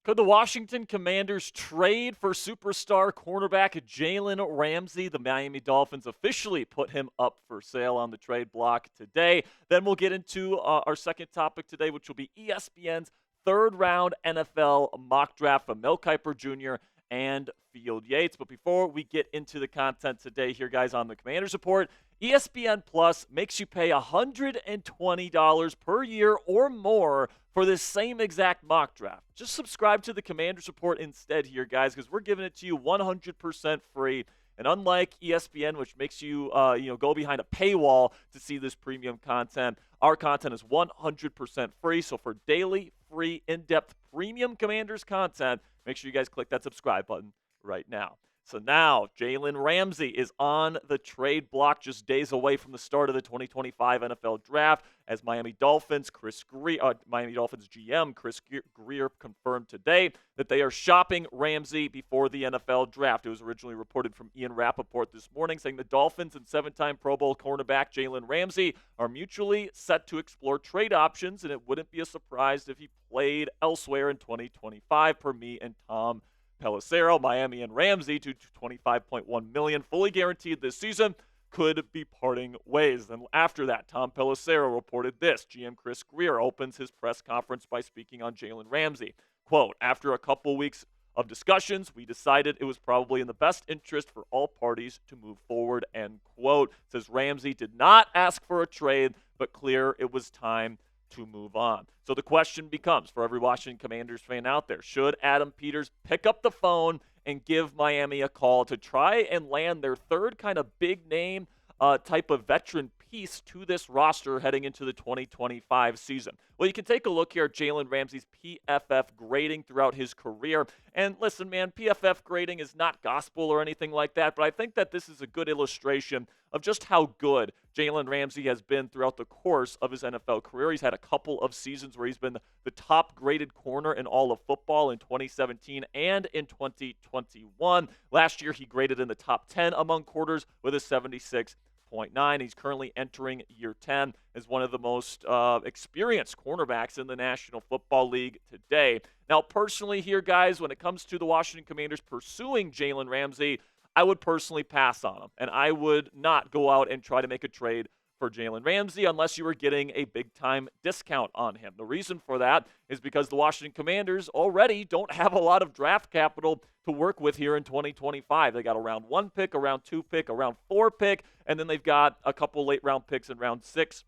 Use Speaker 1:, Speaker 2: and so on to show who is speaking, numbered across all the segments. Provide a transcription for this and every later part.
Speaker 1: Could the Washington Commanders trade for superstar cornerback Jalen Ramsey? The Miami Dolphins officially put him up for sale on the trade block today. Then we'll get into our second topic today, which will be ESPN's third round NFL mock draft from Mel Kiper Jr. and Field Yates. But before we get into the content today here, guys, on the Commanders Report, ESPN Plus makes you pay $120 per year or more for this same exact mock draft. Just subscribe to the Commanders Report instead here, guys, because we're giving it to you 100% free. And unlike ESPN, which makes you, go behind a paywall to see this premium content, our content is 100% free. So for daily, free, in-depth premium Commanders content, make sure you guys click that subscribe button right now. So now, Jalen Ramsey is on the trade block just days away from the start of the 2025 NFL Draft as Miami Dolphins GM Chris Grier confirmed today that they are shopping Ramsey before the NFL Draft. It was originally reported from Ian Rappaport this morning saying the Dolphins and seven-time Pro Bowl cornerback Jalen Ramsey are mutually set to explore trade options, and it wouldn't be a surprise if he played elsewhere in 2025 per me and Tom Pelissero. Miami and Ramsey, to $25.1 million, fully guaranteed this season, could be parting ways. Then after that, Tom Pelissero reported this. GM Chris Grier opens his press conference by speaking on Jalen Ramsey. Quote, after a couple weeks of discussions, we decided it was probably in the best interest for all parties to move forward, end quote. Says Ramsey did not ask for a trade, but clear it was time to move on. So the question becomes, for every Washington Commanders fan out there, should Adam Peters pick up the phone and give Miami a call to try and land their third kind of big name type of veteran piece to this roster heading into the 2025 season? Well, you can take a look here at Jalen Ramsey's PFF grading throughout his career. And listen, man, PFF grading is not gospel or anything like that, but I think that this is a good illustration of just how good Jalen Ramsey has been throughout the course of his NFL career. He's had a couple of seasons where he's been the top graded corner in all of football in 2017 and in 2021. Last year, he graded in the top 10 among quarters with a 76.9. He's currently entering year 10 as one of the most experienced cornerbacks in the National Football League today. Now, personally here, guys, when it comes to the Washington Commanders pursuing Jalen Ramsey, I would personally pass on him, and I would not go out and try to make a trade for Jalen Ramsey unless you were getting a big-time discount on him. The reason for that is because the Washington Commanders already don't have a lot of draft capital to work with here in 2025. They got a round 1 pick, a round 2 pick, a round 4 pick, and then they've got a couple late-round picks in round 6,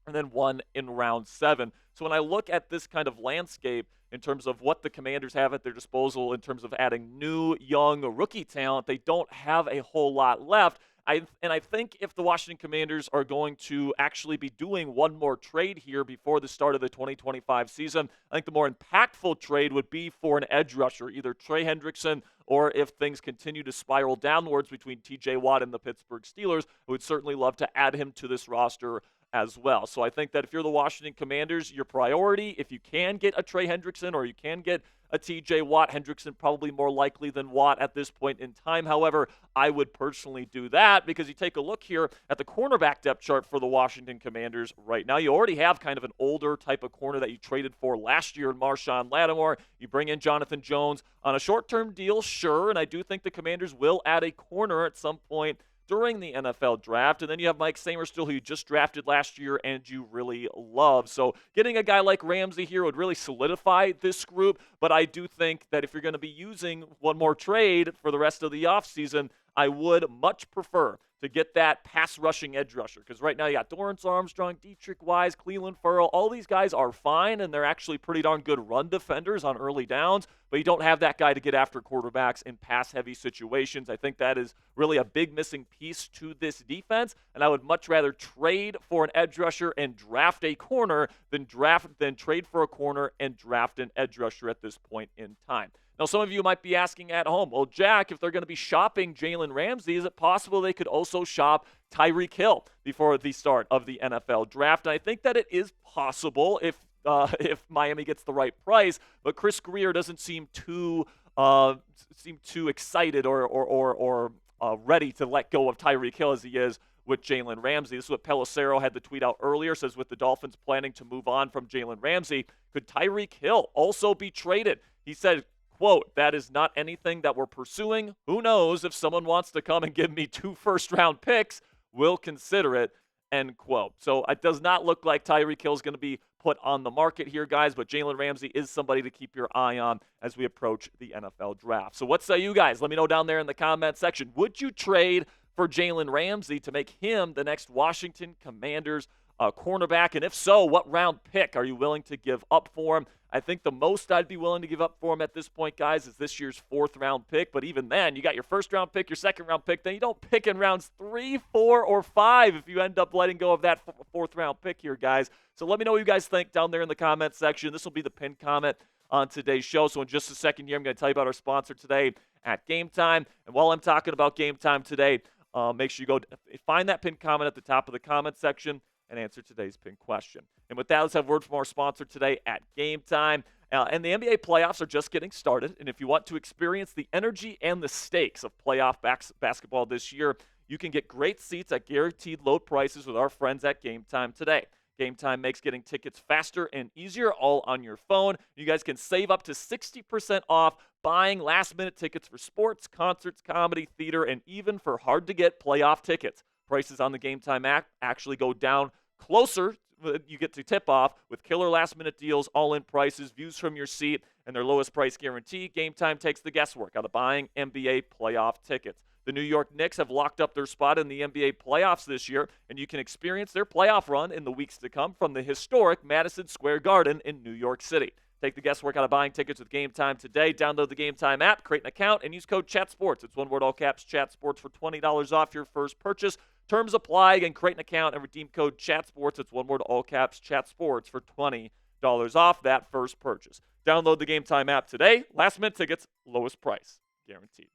Speaker 1: and then one in round 7. So when I look at this kind of landscape in terms of what the Commanders have at their disposal in terms of adding new, young, rookie talent, they don't have a whole lot left. I think if the Washington Commanders are going to actually be doing one more trade here before the start of the 2025 season, I think the more impactful trade would be for an edge rusher, either Trey Hendrickson, or if things continue to spiral downwards between TJ Watt and the Pittsburgh Steelers, I would certainly love to add him to this roster as well. So I think that if you're the Washington Commanders, your priority, if you can get a Trey Hendrickson or you can get a TJ Watt, Hendrickson probably more likely than Watt at this point in time. However, I would personally do that because you take a look here at the cornerback depth chart for the Washington Commanders right now. You already have kind of an older type of corner that you traded for last year in Marshawn Lattimore. You bring in Jonathan Jones on a short-term deal, sure, and I do think the Commanders will add a corner at some point during the NFL Draft. And then you have Mike Sainristil, who you just drafted last year and you really love. So getting a guy like Ramsey here would really solidify this group. But I do think that if you're going to be using one more trade for the rest of the offseason, I would much prefer to get that pass-rushing edge rusher. Because right now you got Dorrance Armstrong, Dietrich Wise, Cleveland Ferrell. All these guys are fine, and they're actually pretty darn good run defenders on early downs. But you don't have that guy to get after quarterbacks in pass-heavy situations. I think that is really a big missing piece to this defense. And I would much rather trade for an edge rusher and draft a corner than trade for a corner and draft an edge rusher at this point in time. Now, some of you might be asking at home, well, Jack, if they're going to be shopping Jalen Ramsey, is it possible they could also shop Tyreek Hill before the start of the NFL Draft? And I think that it is possible if Miami gets the right price, but Chris Grier doesn't seem too excited or ready to let go of Tyreek Hill as he is with Jalen Ramsey. This is what Pelissero had the tweet out earlier. Says with the Dolphins planning to move on from Jalen Ramsey, could Tyreek Hill also be traded? He said, quote, "That is not anything that we're pursuing. Who knows if someone wants to come and give me 2 first-round picks, we'll consider it," end quote. So it does not look like Tyreek Hill is going to be put on the market here, guys, but Jalen Ramsey is somebody to keep your eye on as we approach the NFL draft. So what say you guys? Let me know down there in the comment section. Would you trade for Jalen Ramsey to make him the next Washington Commanders cornerback? And if so, what round pick are you willing to give up for him? I think the most I'd be willing to give up for him at this point, guys, is this year's 4th-round pick. But even then, you got your 1st-round pick, your 2nd-round pick. Then you don't pick in rounds 3, 4, or 5 if you end up letting go of that 4th-round pick here, guys. So let me know what you guys think down there in the comment section. This will be the pinned comment on today's show. So in just a second here, I'm going to tell you about our sponsor today at Game Time. And while I'm talking about Game Time today, make sure you go find that pinned comment at the top of the comment section and answer today's pinned question. And with that, let's have word from our sponsor today at Game Time. And the NBA playoffs are just getting started. And if you want to experience the energy and the stakes of playoff basketball this year, you can get great seats at guaranteed low prices with our friends at Game Time today. Game Time makes getting tickets faster and easier, all on your phone. You guys can save up to 60% off buying last-minute tickets for sports, concerts, comedy, theater, and even for hard-to-get playoff tickets. Prices on the Game Time app actually go down closer. You get to tip off with killer last-minute deals, all-in prices, views from your seat, and their lowest price guarantee. Game Time takes the guesswork out of buying NBA playoff tickets. The New York Knicks have locked up their spot in the NBA playoffs this year, and you can experience their playoff run in the weeks to come from the historic Madison Square Garden in New York City. Take the guesswork out of buying tickets with Game Time today. Download the Game Time app, create an account, and use code CHATSPORTS. It's one word, all caps, CHATSPORTS for $20 off your first purchase. Terms apply. Again, create an account and redeem code CHATSPORTS. It's one word, all caps, CHATSPORTS for $20 off that first purchase. Download the Game Time app today. Last-minute tickets, lowest price, guaranteed.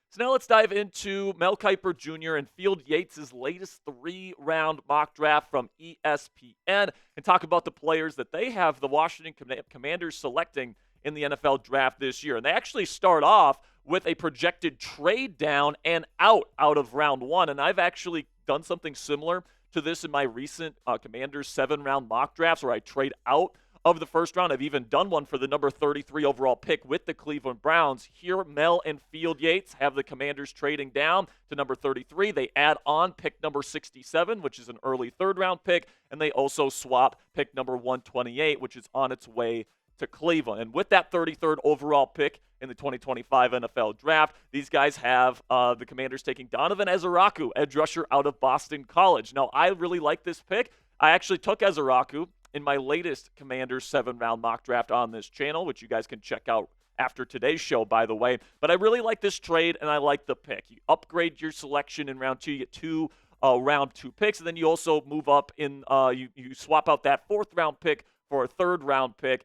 Speaker 1: So now let's dive into Mel Kiper Jr. and Field Yates' latest 3-round mock draft from ESPN and talk about the players that they have the Washington Commanders selecting in the NFL draft this year. And they actually start off with a projected trade down and out of round 1. And I've actually done something similar to this in my recent Commanders 7-round mock drafts where I trade out of the first round. I've even done one for the number 33 overall pick with the Cleveland Browns. Here, Mel and Field Yates have the Commanders trading down to number 33. They add on pick number 67, which is an early 3rd-round pick, and they also swap pick number 128, which is on its way to Cleveland. And with that 33rd overall pick in the 2025 NFL Draft, these guys have the Commanders taking Donovan Ezeiruaku, edge rusher out of Boston College. Now, I really like this pick. I actually took Ezeiruaku in my latest Commanders 7-round mock draft on this channel, which you guys can check out after today's show, by the way. But I really like this trade, and I like the pick. You upgrade your selection in round 2. You get 2 round 2 picks, and then you also move up in you swap out that 4th-round pick for a 3rd-round pick,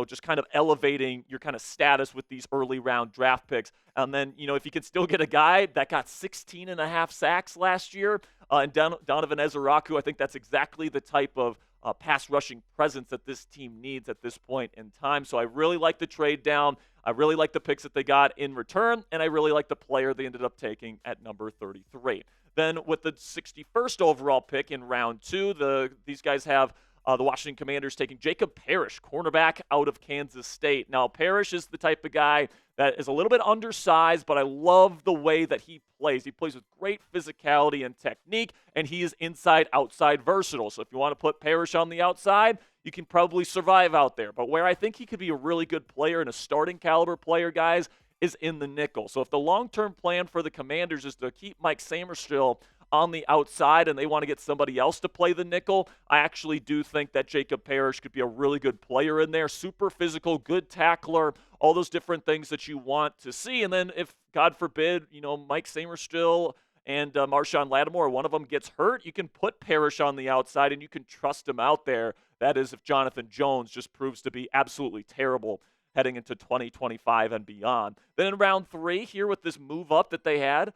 Speaker 1: just kind of elevating your kind of status with these early round draft picks. And then, if you can still get a guy that got 16 and a half sacks last year, and Donovan Ezeiruaku, I think that's exactly the type of pass rushing presence that this team needs at this point in time. So I really like the trade down. I really like the picks that they got in return, and I really like the player they ended up taking at number 33. Then with the 61st overall pick in round 2, these guys have the Washington Commanders taking Jacob Parrish, cornerback out of Kansas State. Now, Parrish is the type of guy that is a little bit undersized, but I love the way that he plays. He plays with great physicality and technique, and he is inside-outside versatile. So if you want to put Parrish on the outside, you can probably survive out there. But where I think he could be a really good player and a starting caliber player, guys, is in the nickel. So if the long-term plan for the Commanders is to keep Mike Sainristil on the outside and they want to get somebody else to play the nickel, I actually do think that Jacob Parrish could be a really good player in there. Super physical, good tackler, all those different things that you want to see. And then if, God forbid, Mike Sainristil and Marshawn Lattimore, one of them gets hurt, you can put Parrish on the outside and you can trust him out there. That is if Jonathan Jones just proves to be absolutely terrible heading into 2025 and beyond. Then in round 3 here with this move up that they had,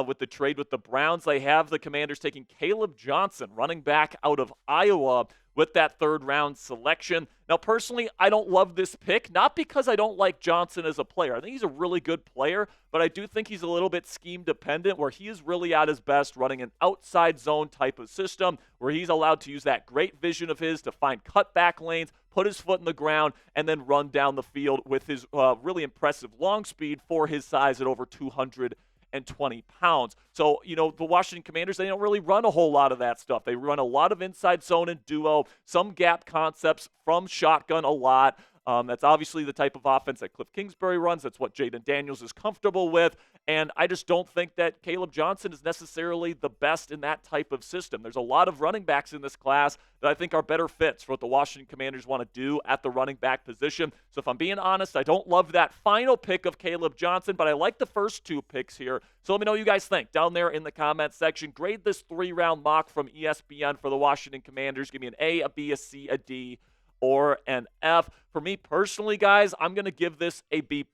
Speaker 1: with the trade with the Browns, they have the Commanders taking Caleb Johnson, running back out of Iowa, with that 3rd-round selection. Now, personally, I don't love this pick, not because I don't like Johnson as a player. I think he's a really good player, but I do think he's a little bit scheme-dependent, where he is really at his best running an outside zone type of system, where he's allowed to use that great vision of his to find cutback lanes, put his foot in the ground, and then run down the field with his really impressive long speed for his size at over 220 pounds. So, the Washington Commanders, they don't really run a whole lot of that stuff. They run a lot of inside zone and duo, some gap concepts from shotgun a lot. That's obviously the type of offense that Cliff Kingsbury runs. That's what Jaden Daniels is comfortable with. And I just don't think that Caleb Johnson is necessarily the best in that type of system. There's a lot of running backs in this class that I think are better fits for what the Washington Commanders want to do at the running back position. So if I'm being honest, I don't love that final pick of Caleb Johnson, but I like the first two picks here. So let me know what you guys think down there in the comment section. Grade this 3-round mock from ESPN for the Washington Commanders. Give me an A, a B, a C, a D, or an F. For me personally, guys, I'm going to give this a B+.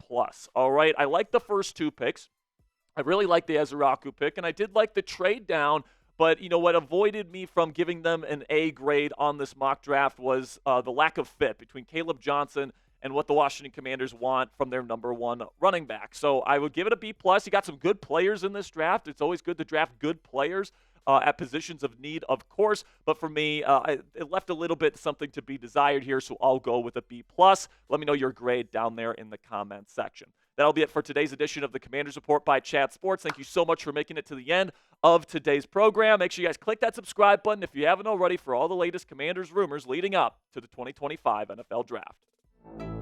Speaker 1: All right, I like the first two picks. I really like the Ezeiruaku pick, and I did like the trade down, but what avoided me from giving them an A grade on this mock draft was the lack of fit between Caleb Johnson and what the Washington Commanders want from their number one running back. So I would give it a B+. You got some good players in this draft. It's always good to draft good players at positions of need, of course. But for me, it left a little bit something to be desired here, so I'll go with a B+. Let me know your grade down there in the comment section. That'll be it for today's edition of the Commanders Report by Chat Sports. Thank you so much for making it to the end of today's program. Make sure you guys click that subscribe button if you haven't already for all the latest Commanders rumors leading up to the 2025 NFL Draft.